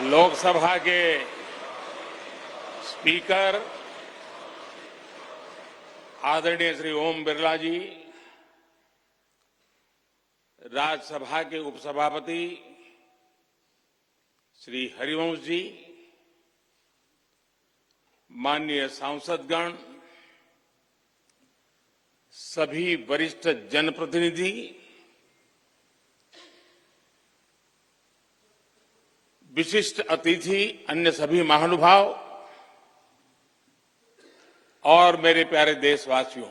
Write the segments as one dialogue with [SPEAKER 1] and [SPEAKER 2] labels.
[SPEAKER 1] लोकसभा के स्पीकर आदरणीय श्री ओम बिरला जी, राज्यसभा के उपसभापति श्री हरिवंश जी, माननीय सांसदगण, सभी वरिष्ठ जनप्रतिनिधि, विशिष्ट अतिथि, अन्य सभी महानुभाव और मेरे प्यारे देशवासियों,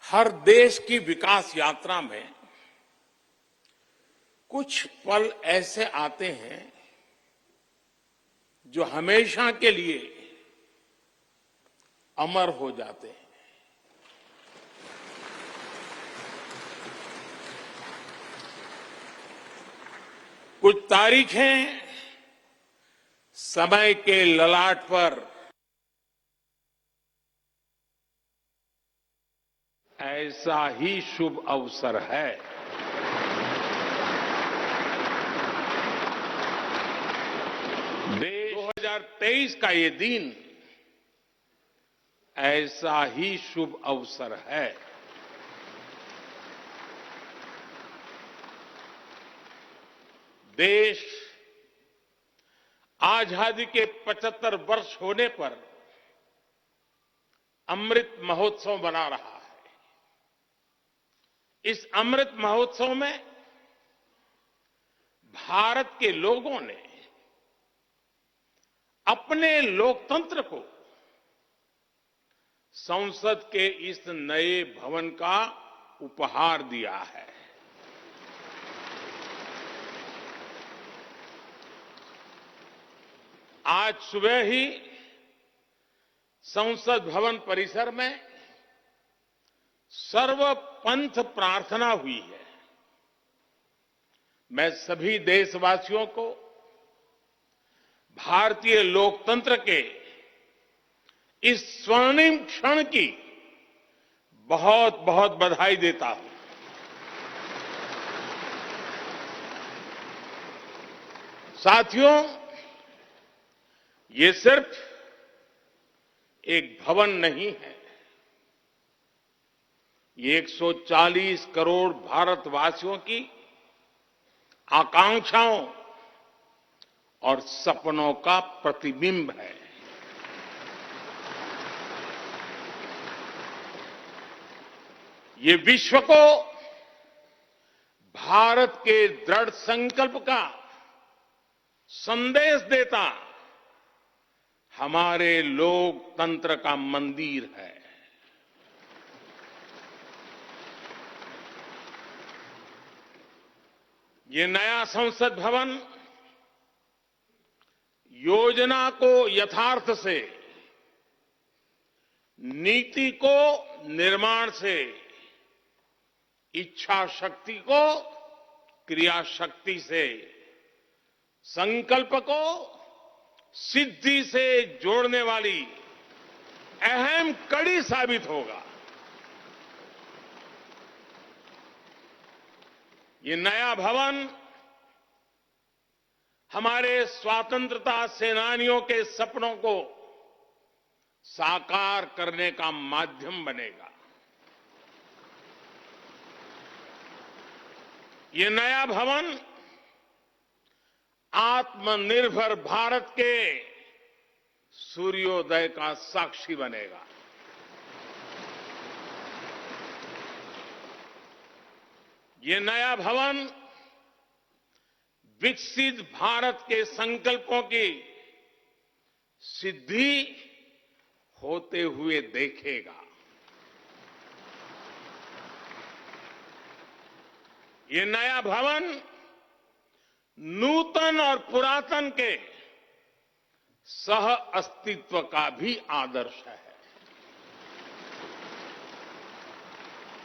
[SPEAKER 1] हर देश की विकास यात्रा में कुछ पल ऐसे आते हैं जो हमेशा के लिए अमर हो जाते हैं। कुछ तारीखें समय के ललाट पर ऐसा ही शुभ अवसर है। 2023 का ये दिन ऐसा ही शुभ अवसर है। देश आजादी के 75 वर्ष होने पर अमृत महोत्सव मना रहा है। इस अमृत महोत्सव में भारत के लोगों ने अपने लोकतंत्र को संसद के इस नए भवन का उपहार दिया है। आज सुबह ही संसद भवन परिसर में सर्वपंथ प्रार्थना हुई है। मैं सभी देशवासियों को भारतीय लोकतंत्र के इस स्वर्णिम क्षण की बहुत बहुत बधाई देता हूं। साथियों, ये सिर्फ एक भवन नहीं है, ये 140 करोड़ भारतवासियों की आकांक्षाओं और सपनों का प्रतिबिंब है। ये विश्व को भारत के दृढ़ संकल्प का संदेश देता हमारे लोकतंत्र का मंदिर है। ये नया संसद भवन योजना को यथार्थ से, नीति को निर्माण से, इच्छा शक्ति को क्रिया शक्ति से, संकल्प को सिद्धि से जोड़ने वाली अहम कड़ी साबित होगा। ये नया भवन हमारे स्वतंत्रता सेनानियों के सपनों को साकार करने का माध्यम बनेगा। ये नया भवन आत्मनिर्भर भारत के सूर्योदय का साक्षी बनेगा। ये नया भवन विकसित भारत के संकल्पों की सिद्धि होते हुए देखेगा। ये नया भवन नूतन और पुरातन के सह अस्तित्व का भी आदर्श है।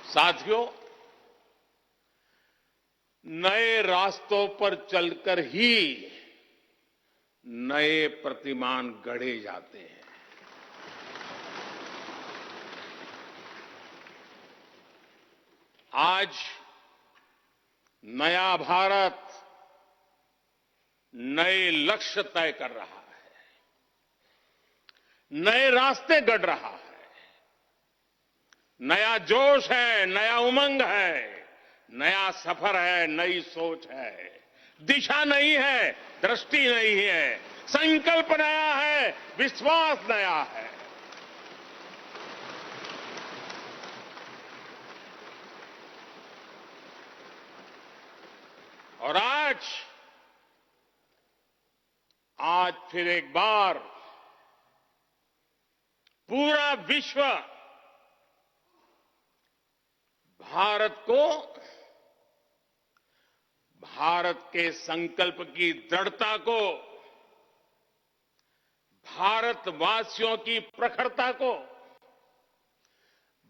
[SPEAKER 1] साथियों, नए रास्तों पर चलकर ही नए प्रतिमान गढ़े जाते हैं। आज नया भारत नए लक्ष्य तय कर रहा है, नए रास्ते गढ़ रहा है। नया जोश है, नया उमंग है, नया सफर है, नई सोच है। दिशा नई है, दृष्टि नई है, संकल्प नया है, विश्वास नया है। और आज फिर एक बार पूरा विश्व भारत को, भारत के संकल्प की दृढ़ता को, भारतवासियों की प्रखरता को,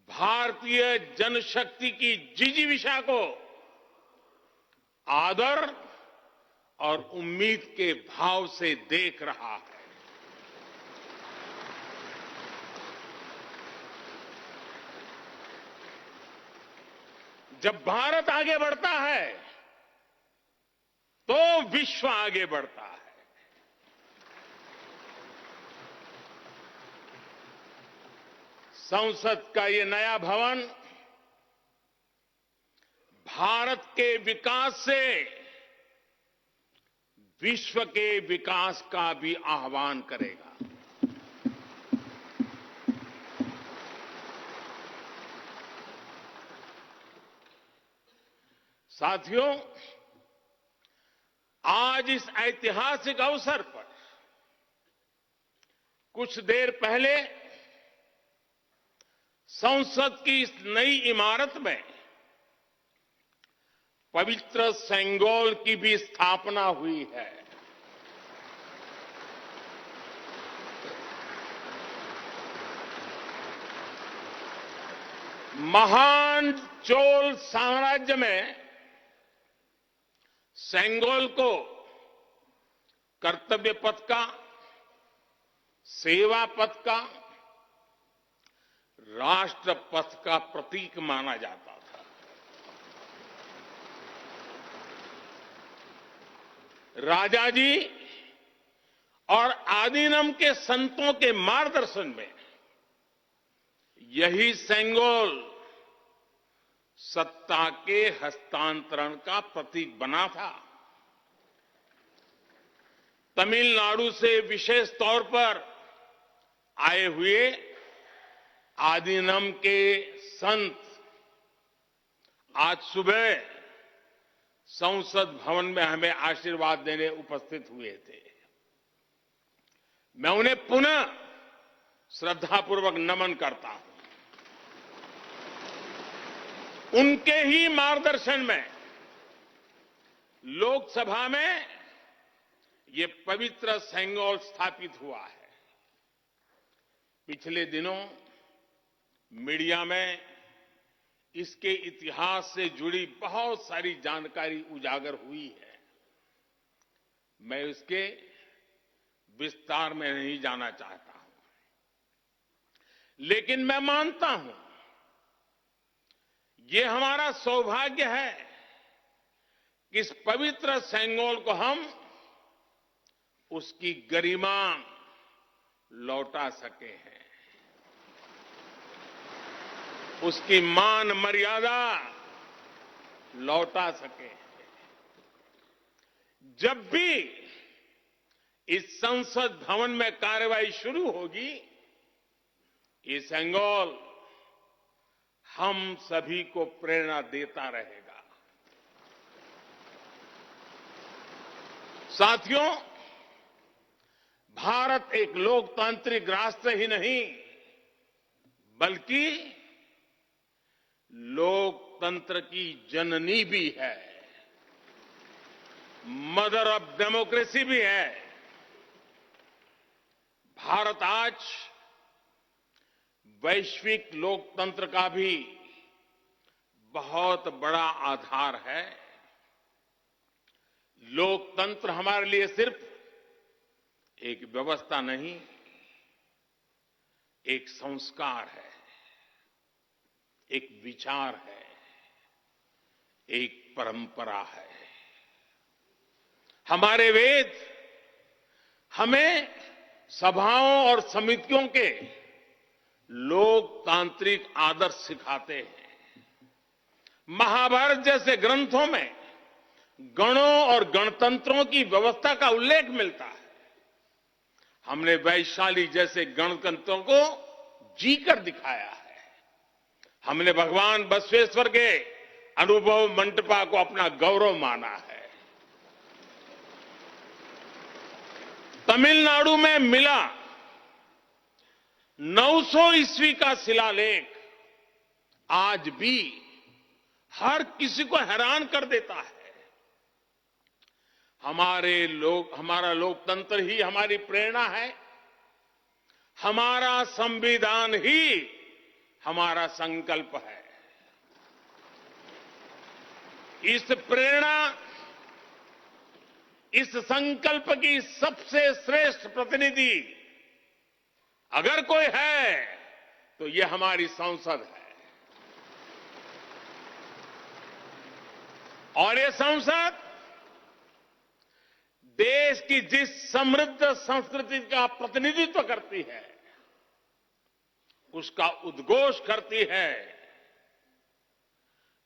[SPEAKER 1] भारतीय जनशक्ति की जिजीविषा को आदर और उम्मीद के भाव से देख रहा है। जब भारत आगे बढ़ता है तो विश्व आगे बढ़ता है। संसद का ये नया भवन भारत के विकास से विश्व के विकास का भी आह्वान करेगा। साथियों, आज इस ऐतिहासिक अवसर पर कुछ देर पहले संसद की इस नई इमारत में पवित्र सेंगोल की भी स्थापना हुई है। महान चोल साम्राज्य में सेंगोल को कर्तव्य पथ का, सेवा पथ का, राष्ट्र पथ का प्रतीक माना जाता था। राजा जी और आदीनम के संतों के मार्गदर्शन में यही सेंगोल सत्ता के हस्तांतरण का प्रतीक बना था। तमिलनाडु से विशेष तौर पर आए हुए आदीनम के संत आज सुबह संसद भवन में हमें आशीर्वाद देने उपस्थित हुए थे। मैं उन्हें पुनः श्रद्धापूर्वक नमन करता हूं। उनके ही मार्गदर्शन में लोकसभा में ये पवित्र सेंगोल स्थापित हुआ है। पिछले दिनों मीडिया में इसके इतिहास से जुड़ी बहुत सारी जानकारी उजागर हुई है। मैं इसके विस्तार में नहीं जाना चाहता हूं, लेकिन मैं मानता हूं ये हमारा सौभाग्य है कि इस पवित्र सेंगोल को हम उसकी गरिमा लौटा सके हैं, उसकी मान मर्यादा लौटा सके। जब भी इस संसद भवन में कार्रवाई शुरू होगी, ये सेंगोल हम सभी को प्रेरणा देता रहेगा। साथियों, भारत एक लोकतांत्रिक राष्ट्र ही नहीं बल्कि लोकतंत्र की जननी भी है, मदर ऑफ डेमोक्रेसी भी है। भारत आज वैश्विक लोकतंत्र का भी बहुत बड़ा आधार है। लोकतंत्र हमारे लिए सिर्फ एक व्यवस्था नहीं, एक संस्कार है, एक विचार है, एक परंपरा है। हमारे वेद हमें सभाओं और समितियों के लोकतांत्रिक आदर्श सिखाते हैं। महाभारत जैसे ग्रंथों में गणों और गणतंत्रों की व्यवस्था का उल्लेख मिलता है। हमने वैशाली जैसे गणतंत्रों को जीकर दिखाया है। हमने भगवान बसवेश्वर के अनुभव मंटपा को अपना गौरव माना है। तमिलनाडु में मिला 900 ईस्वी का शिलालेख आज भी हर किसी को हैरान कर देता है। हमारा लोकतंत्र ही हमारी प्रेरणा है। हमारा संविधान ही हमारा संकल्प है। इस प्रेरणा, इस संकल्प की सबसे श्रेष्ठ प्रतिनिधि अगर कोई है तो ये हमारी संसद है। और ये संसद देश की जिस समृद्ध संस्कृति का प्रतिनिधित्व करती है, उसका उद्घोष करती है।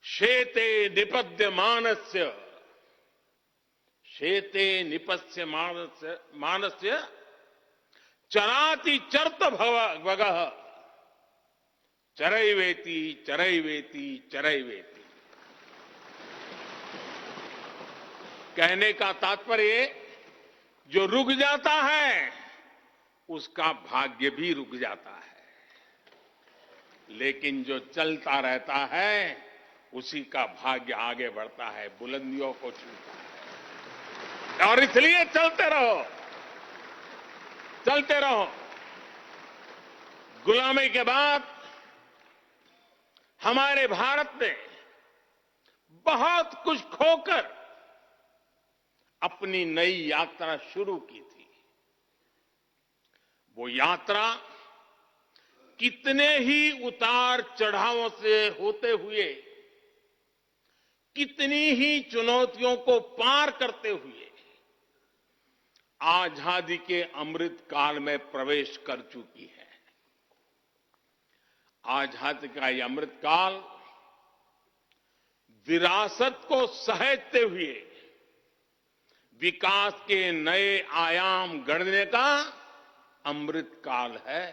[SPEAKER 1] शेते निपद्यमानस्य, शेते निपस्य मानस्य चराति चर्त भगः, चरैवेति चरैवेति चरैवेति। कहने का तात्पर्य, जो रुक जाता है उसका भाग्य भी रुक जाता है, लेकिन जो चलता रहता है उसी का भाग्य आगे बढ़ता है, बुलंदियों को छूता है। और इसलिए चलते रहो, चलते रहो। गुलामी के बाद हमारे भारत ने बहुत कुछ खोकर अपनी नई यात्रा शुरू की थी। वो यात्रा कितने ही उतार चढ़ावों से होते हुए, कितनी ही चुनौतियों को पार करते हुए आजादी के अमृत काल में प्रवेश कर चुकी है। आजादी का ये अमृत काल विरासत को सहेजते हुए विकास के नए आयाम गढ़ने का अमृत काल है।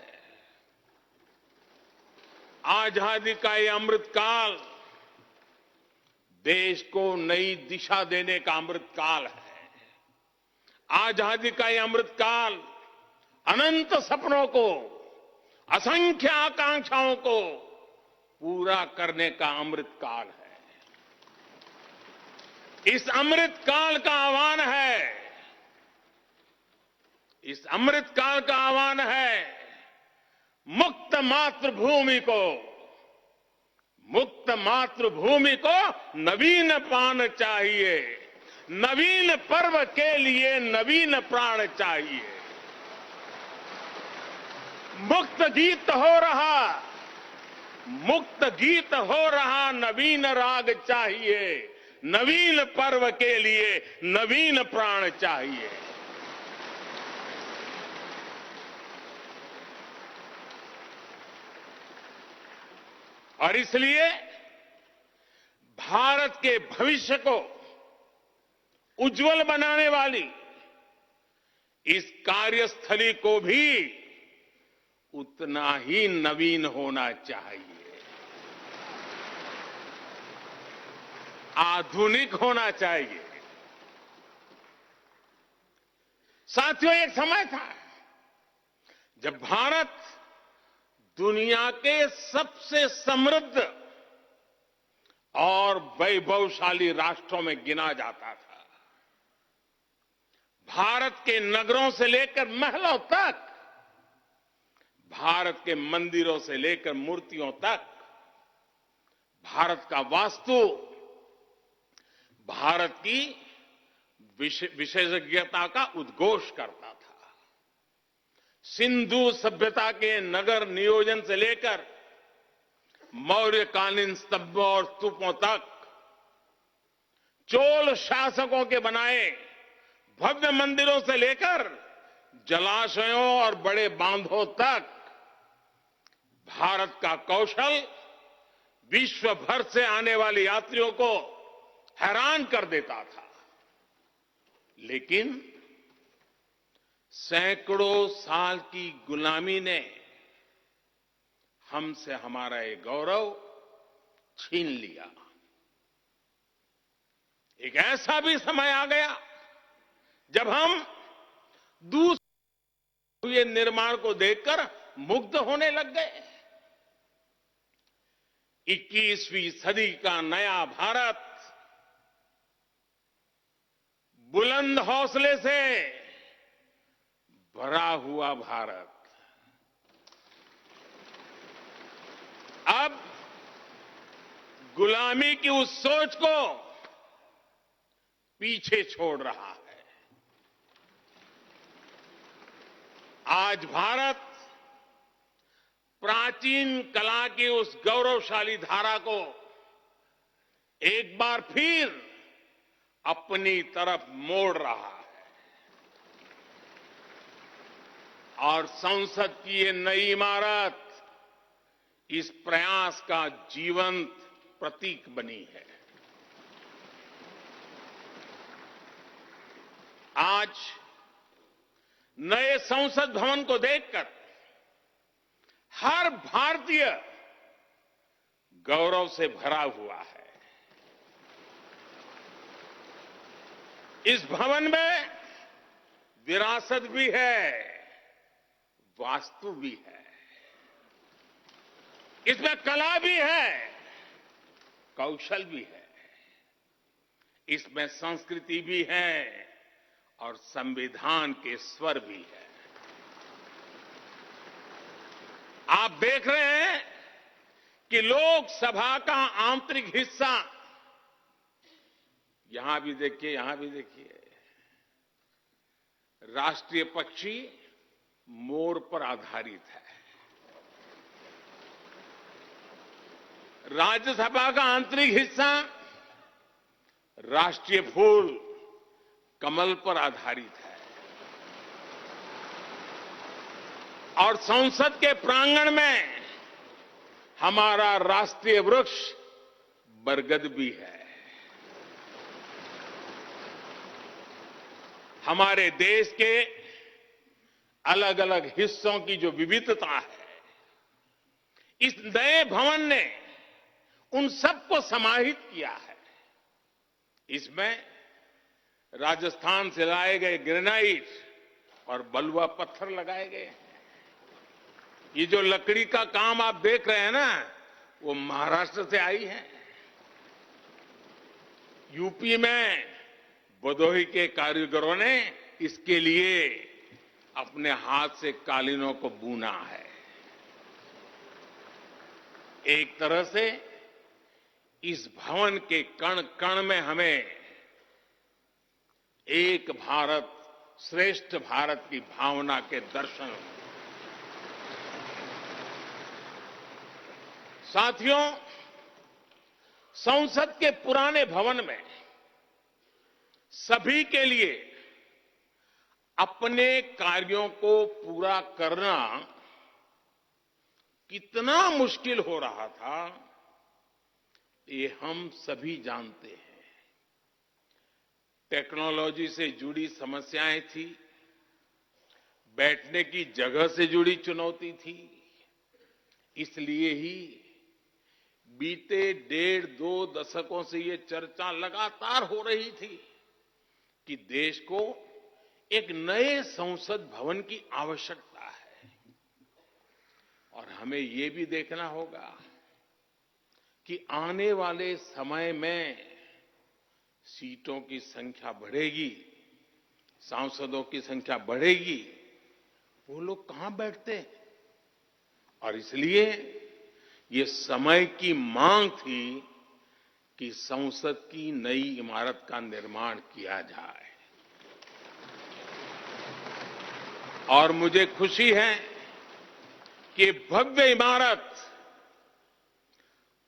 [SPEAKER 1] आजादी का ये अमृत काल देश को नई दिशा देने का अमृत काल है। आजादी का ये अमृत काल अनंत सपनों को, असंख्य आकांक्षाओं को पूरा करने का अमृत काल है। इस अमृत काल का आह्वान है, इस अमृत काल का आह्वान है मुक्त मातृभूमि को, मुक्त मातृभूमि को नवीन प्राण चाहिए। नवीन पर्व के लिए नवीन प्राण चाहिए। मुक्त गीत हो रहा, मुक्त गीत हो रहा नवीन राग चाहिए। नवीन पर्व के लिए नवीन प्राण चाहिए। और इसलिए भारत के भविष्य को उज्जवल बनाने वाली इस कार्यस्थली को भी उतना ही नवीन होना चाहिए, आधुनिक होना चाहिए। साथियों, एक समय था जब भारत दुनिया के सबसे समृद्ध और वैभवशाली राष्ट्रों में गिना जाता था। भारत के नगरों से लेकर महलों तक, भारत के मंदिरों से लेकर मूर्तियों तक, भारत का वास्तु भारत की विशेषज्ञता का उद्घोष करता था। सिंधु सभ्यता के नगर नियोजन से लेकर मौर्यकालीन स्तंभों और स्तूपों तक, चोल शासकों के बनाए भव्य मंदिरों से लेकर जलाशयों और बड़े बांधों तक भारत का कौशल विश्व भर से आने वाले यात्रियों को हैरान कर देता था। लेकिन सैकड़ों साल की गुलामी ने हमसे हमारा ये गौरव छीन लिया। एक ऐसा भी समय आ गया जब हम दूसरे हुए निर्माण को देखकर मुग्ध होने लग गए। 21वीं सदी का नया भारत बुलंद हौसले से भरा हुआ भारत अब गुलामी की उस सोच को पीछे छोड़ रहा है। आज भारत प्राचीन कला की उस गौरवशाली धारा को एक बार फिर अपनी तरफ मोड़ रहा है और संसद की ये नई इमारत इस प्रयास का जीवंत प्रतीक बनी है। आज नए संसद भवन को देखकर हर भारतीय गौरव से भरा हुआ है। इस भवन में विरासत भी है, वास्तु भी है, इसमें कला भी है, कौशल भी है, इसमें संस्कृति भी है और संविधान के स्वर भी है। आप देख रहे हैं कि लोकसभा का आंतरिक हिस्सा, यहां भी देखिए, यहां भी देखिए, राष्ट्रीय पक्षी मोर पर आधारित है। राज्यसभा का आंतरिक हिस्सा राष्ट्रीय फूल कमल पर आधारित है और संसद के प्रांगण में हमारा राष्ट्रीय वृक्ष बरगद भी है। हमारे देश के अलग अलग हिस्सों की जो विविधता है, इस नए भवन ने उन सबको समाहित किया है। इसमें राजस्थान से लाए गए ग्रेनाइट और बलुआ पत्थर लगाए गए हैं। ये जो लकड़ी का काम आप देख रहे हैं ना, वो महाराष्ट्र से आई है। यूपी में भदोही के कारीगरों ने इसके लिए अपने हाथ से कालीनों को बुना है। एक तरह से इस भवन के कण कण में हमें एक भारत श्रेष्ठ भारत की भावना के दर्शन। साथियों, संसद के पुराने भवन में सभी के लिए अपने कार्यों को पूरा करना कितना मुश्किल हो रहा था, ये हम सभी जानते हैं। टेक्नोलॉजी से जुड़ी समस्याएं थी, बैठने की जगह से जुड़ी चुनौती थी। इसलिए ही बीते 1.5-2 दशकों से ये चर्चा लगातार हो रही थी कि देश को एक नए संसद भवन की आवश्यकता है। और हमें ये भी देखना होगा कि आने वाले समय में सीटों की संख्या बढ़ेगी, सांसदों की संख्या बढ़ेगी, वो लोग कहां बैठते हैं? और इसलिए ये समय की मांग थी कि संसद की नई इमारत का निर्माण किया जाए। और मुझे खुशी है कि भव्य इमारत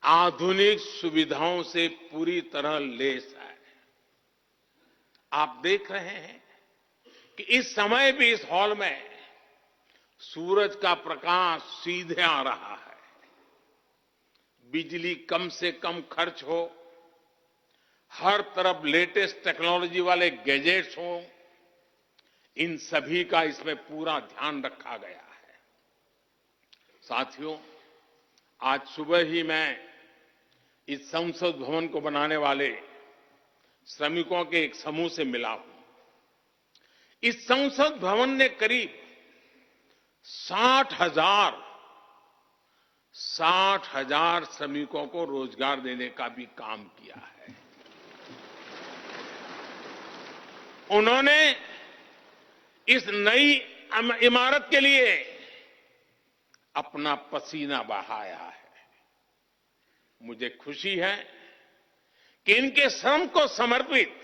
[SPEAKER 1] आधुनिक सुविधाओं से पूरी तरह लैस है। आप देख रहे हैं कि इस समय भी इस हॉल में सूरज का प्रकाश सीधे आ रहा है, बिजली कम से कम खर्च हो, हर तरफ लेटेस्ट टेक्नोलॉजी वाले गैजेट्स हों, इन सभी का इसमें पूरा ध्यान रखा गया है। साथियों, आज सुबह ही मैं इस संसद भवन को बनाने वाले श्रमिकों के एक समूह से मिला हूं। इस संसद भवन ने करीब 60,000 श्रमिकों को रोजगार देने का भी काम किया है। उन्होंने इस नई इमारत के लिए अपना पसीना बहाया है। मुझे खुशी है कि इनके श्रम को समर्पित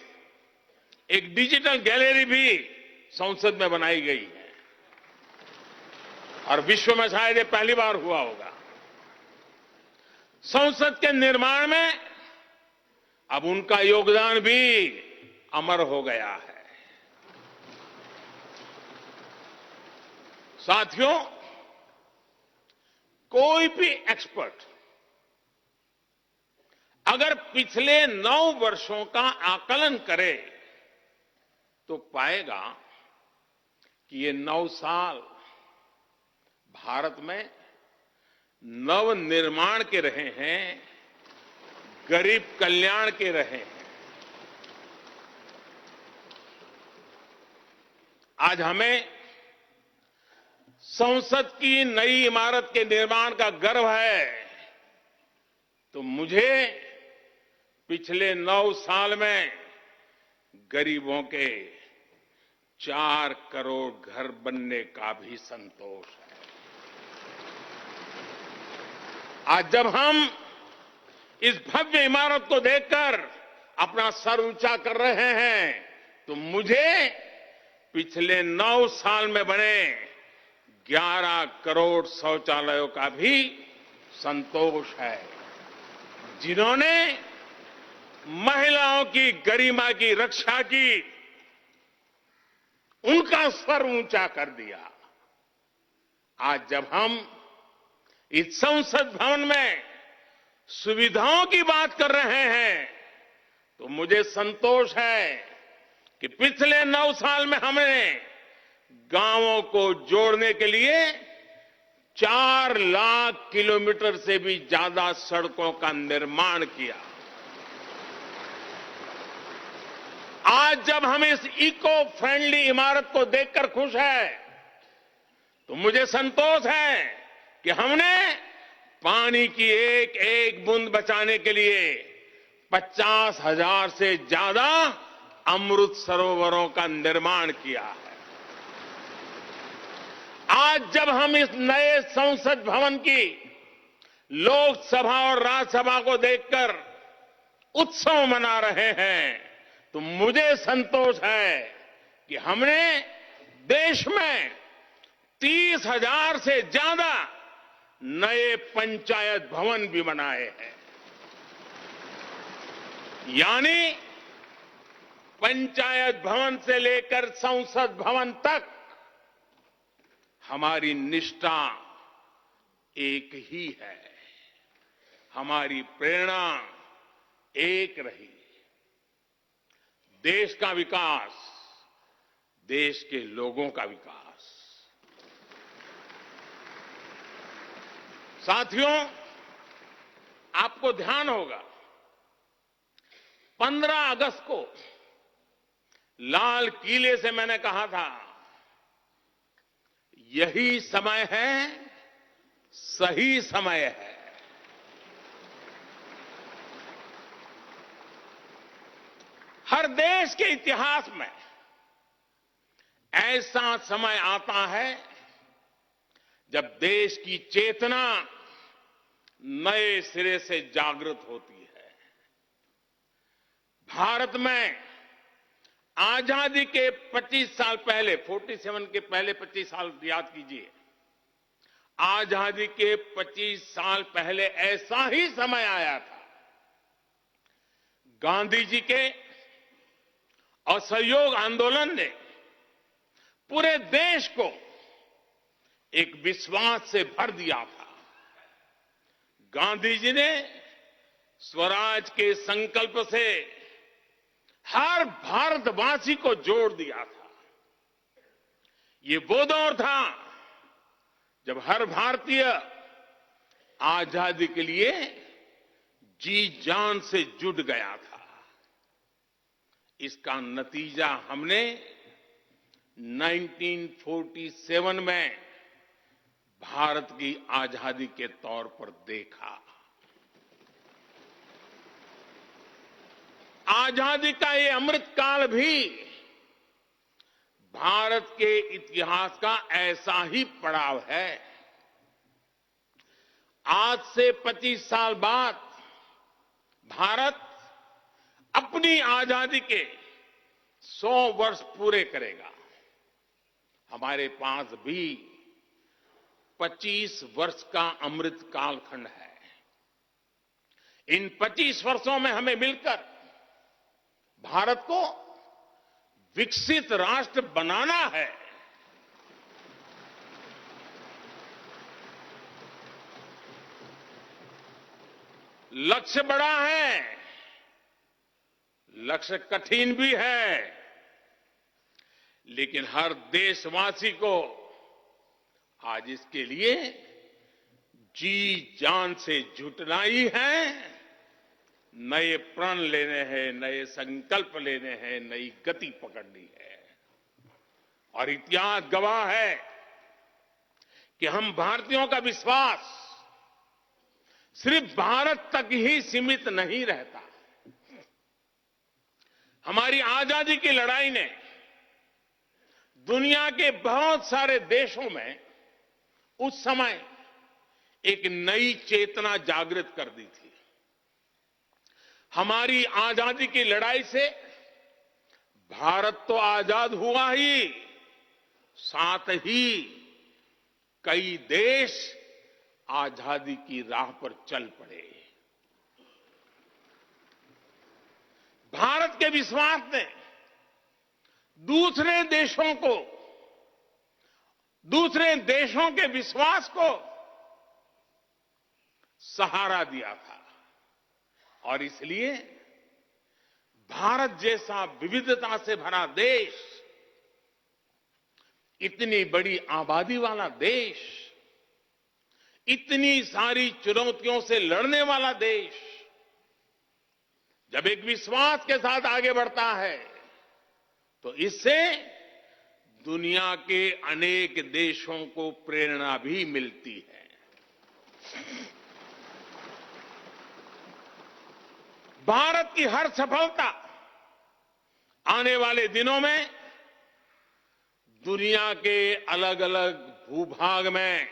[SPEAKER 1] एक डिजिटल गैलरी भी संसद में बनाई गई है और विश्व में शायद ये पहली बार हुआ होगा। संसद के निर्माण में अब उनका योगदान भी अमर हो गया है। साथियों, कोई भी एक्सपर्ट अगर पिछले 9 वर्षों का आकलन करे तो पाएगा कि ये 9 साल भारत में नव निर्माण के रहे हैं, गरीब कल्याण के रहे हैं। आज हमें संसद की नई इमारत के निर्माण का गर्व है, तो मुझे पिछले 9 साल में गरीबों के 4 करोड़ घर बनने का भी संतोष है। आज जब हम इस भव्य इमारत को देखकर अपना सर ऊंचा कर रहे हैं, तो मुझे पिछले 9 साल में बने 11 करोड़ शौचालयों का भी संतोष है, जिन्होंने महिलाओं की गरिमा की रक्षा की, उनका सर ऊंचा कर दिया। आज जब हम इस संसद भवन में सुविधाओं की बात कर रहे हैं, तो मुझे संतोष है कि पिछले 9 साल में हमने गांवों को जोड़ने के लिए 4 लाख किलोमीटर से भी ज्यादा सड़कों का निर्माण किया। आज जब हम इस इको फ्रेंडली इमारत को देखकर खुश हैं, तो मुझे संतोष है कि हमने पानी की एक एक बूंद बचाने के लिए 50,000 से ज्यादा अमृत सरोवरों का निर्माण किया है। आज जब हम इस नए संसद भवन की लोकसभा और राज्यसभा को देखकर उत्सव मना रहे हैं, तो मुझे संतोष है कि हमने देश में 30,000 से ज्यादा नए पंचायत भवन भी बनाए हैं। यानी पंचायत भवन से लेकर संसद भवन तक हमारी निष्ठा एक ही है, हमारी प्रेरणा एक रही। देश का विकास, देश के लोगों का विकास। साथियों, आपको ध्यान होगा 15 अगस्त को लाल किले से मैंने कहा था, यही समय है, सही समय है। हर देश के इतिहास में ऐसा समय आता है जब देश की चेतना नए सिरे से जागृत होती है। भारत में आजादी के 25 साल पहले, 47 के पहले 25 साल याद कीजिए, आजादी के 25 साल पहले ऐसा ही समय आया था। गांधी जी के असहयोग आंदोलन ने पूरे देश को एक विश्वास से भर दिया था। गांधी जी ने स्वराज के संकल्प से हर भारतवासी को जोड़ दिया था। ये वो दौर था जब हर भारतीय आजादी के लिए जी जान से जुट गया था। इसका नतीजा हमने 1947 में भारत की आजादी के तौर पर देखा। आजादी का ये अमृत काल भी भारत के इतिहास का ऐसा ही पड़ाव है। आज से 25 साल बाद भारत अपनी आजादी के 100 वर्ष पूरे करेगा। हमारे पास भी 25 वर्ष का अमृत कालखंड है। इन 25 वर्षों में हमें मिलकर भारत को विकसित राष्ट्र बनाना है। लक्ष्य बड़ा है, लक्ष्य कठिन भी है, लेकिन हर देशवासी को आज इसके लिए जी जान से जुटना ही है। नए प्रण लेने हैं, नए संकल्प लेने हैं, नई गति पकड़नी है। और इतिहास गवाह है कि हम भारतीयों का विश्वास सिर्फ भारत तक ही सीमित नहीं रहता। हमारी आजादी की लड़ाई ने दुनिया के बहुत सारे देशों में उस समय एक नई चेतना जागृत कर दी थी। हमारी आजादी की लड़ाई से भारत तो आजाद हुआ ही, साथ ही कई देश आजादी की राह पर चल पड़े। भारत के विश्वास ने दूसरे देशों के विश्वास को सहारा दिया था। और इसलिए भारत जैसा विविधता से भरा देश, इतनी बड़ी आबादी वाला देश, इतनी सारी चुनौतियों से लड़ने वाला देश जब एक विश्वास के साथ आगे बढ़ता है तो इससे दुनिया के अनेक देशों को प्रेरणा भी मिलती है। भारत की हर सफलता आने वाले दिनों में दुनिया के अलग अलग भूभाग में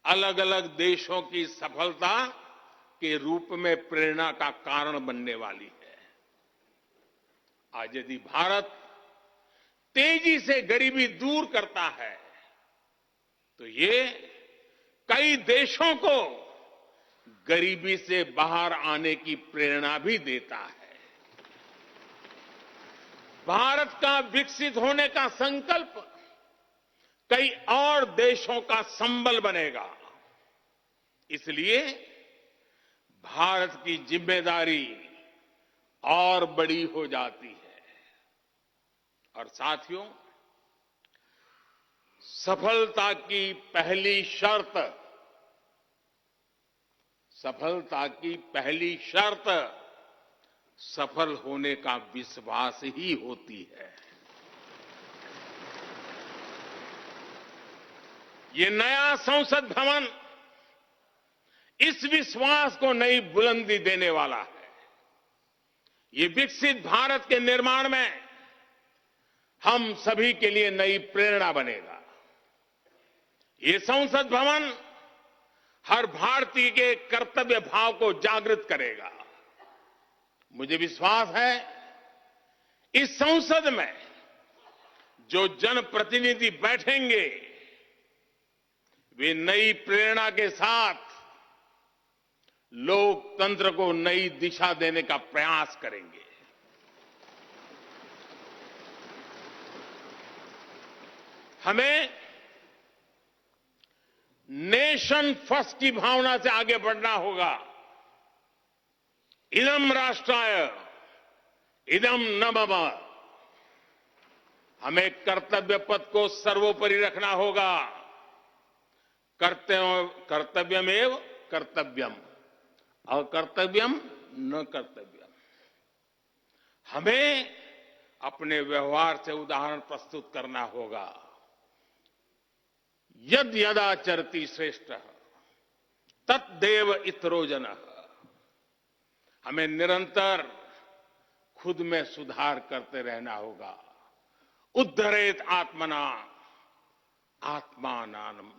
[SPEAKER 1] अलग अलग देशों की सफलता के रूप में प्रेरणा का कारण बनने वाली है। आज यदि भारत तेजी से गरीबी दूर करता है तो ये कई देशों को गरीबी से बाहर आने की प्रेरणा भी देता है। भारत का विकसित होने का संकल्प कई और देशों का संबल बनेगा। इसलिए भारत की जिम्मेदारी और बड़ी हो जाती है। और साथियों, सफलता की पहली शर्त सफल होने का विश्वास ही होती है। ये नया संसद भवन इस विश्वास को नई बुलंदी देने वाला है। ये विकसित भारत के निर्माण में हम सभी के लिए नई प्रेरणा बनेगा। ये संसद भवन हर भारतीय के कर्तव्य भाव को जागृत करेगा। मुझे विश्वास है इस संसद में जो जनप्रतिनिधि बैठेंगे वे नई प्रेरणा के साथ लोकतंत्र को नई दिशा देने का प्रयास करेंगे। हमें नेशन फर्स्ट की भावना से आगे बढ़ना होगा। इदम राष्ट्राय इदम न मम। हमें कर्तव्य पथ को सर्वोपरि रखना होगा। कर्तव्यमेव कर्तव्यम अकर्तव्यम न कर्तव्यम। हमें अपने व्यवहार से उदाहरण प्रस्तुत करना होगा। यद यदाचरति श्रेष्ठ तत्देव इतरो जनः। हमें निरंतर खुद में सुधार करते रहना होगा। उद्धरेत आत्मना आत्मानाम।